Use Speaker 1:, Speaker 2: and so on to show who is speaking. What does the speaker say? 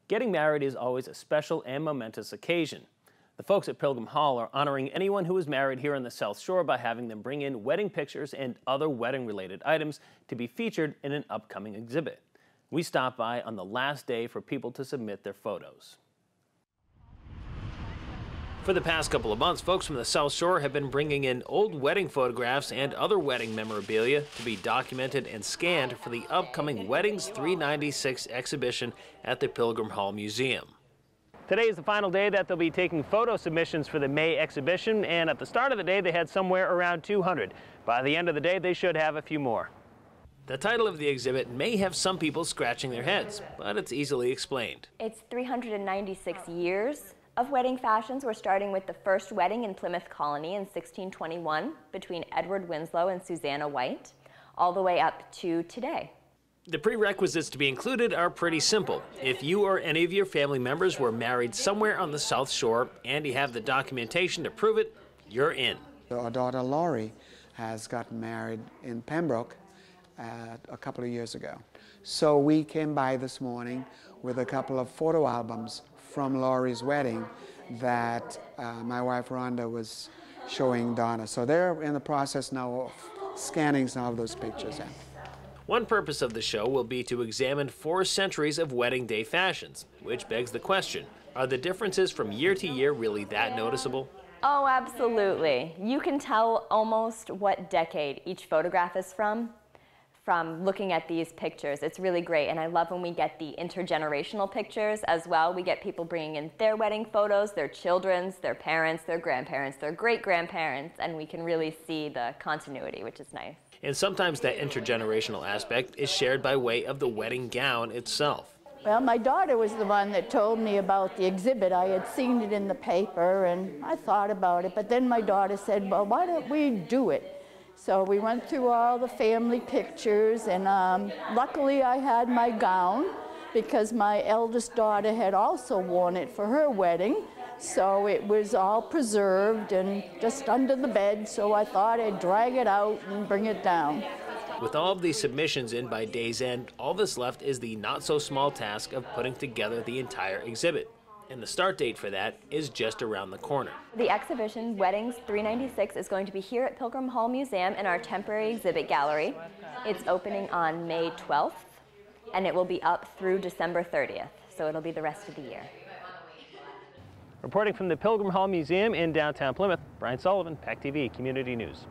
Speaker 1: Getting married is always a special and momentous occasion. The folks at Pilgrim Hall are honoring anyone who is married here on the South Shore by having them bring in wedding pictures and other wedding-related items to be featured in an upcoming exhibit. We stopped by on the last day for people to submit their photos. For the past couple of months, folks from the South Shore have been bringing in old wedding photographs and other wedding memorabilia to be documented and scanned for the upcoming Weddings 396 exhibition at the Pilgrim Hall Museum. Today is the final day that they'll be taking photo submissions for the May exhibition, and at the start of the day they had somewhere around 200. By the end of the day they should have a few more. The title of the exhibit may have some people scratching their heads, but it's easily explained.
Speaker 2: It's 396 years of wedding fashions. We're starting with the first wedding in Plymouth Colony in 1621 between Edward Winslow and Susanna White, all the way up to today.
Speaker 1: The prerequisites to be included are pretty simple. If you or any of your family members were married somewhere on the South Shore and you have the documentation to prove it, you're in.
Speaker 3: Our daughter Laurie has gotten married in Pembroke a couple of years ago. So we came by this morning with a couple of photo albums from Laurie's wedding that my wife Rhonda was showing Donna. So they're in the process now of scanning some of those pictures in.
Speaker 1: One purpose of the show will be to examine 4 centuries of wedding day fashions, which begs the question, are the differences from year to year really that noticeable?
Speaker 2: Oh, absolutely. You can tell almost what decade each photograph is from looking at these pictures. It's really great, and I love when we get the intergenerational pictures as well. We get people bringing in their wedding photos, their children's, their parents, their grandparents, their great-grandparents, and we can really see the continuity, which is nice.
Speaker 1: And sometimes that intergenerational aspect is shared by way of the wedding gown itself.
Speaker 4: Well, my daughter was the one that told me about the exhibit. I had seen it in the paper, and I thought about it, but then my daughter said, well, why don't we do it? So we went through all the family pictures, and luckily I had my gown because my eldest daughter had also worn it for her wedding. So it was all preserved and just under the bed, so I thought I'd drag it out and bring it down.
Speaker 1: With all of these submissions in by day's end, all that's left is the not-so-small task of putting together the entire exhibit. And the start date for that is just around the corner.
Speaker 2: The exhibition, Weddings 396, is going to be here at Pilgrim Hall Museum in our temporary exhibit gallery. It's opening on May 12th, and it will be up through December 30th, so it'll be the rest of the year.
Speaker 1: Reporting from the Pilgrim Hall Museum in downtown Plymouth, Brian Sullivan, PACTV Community News.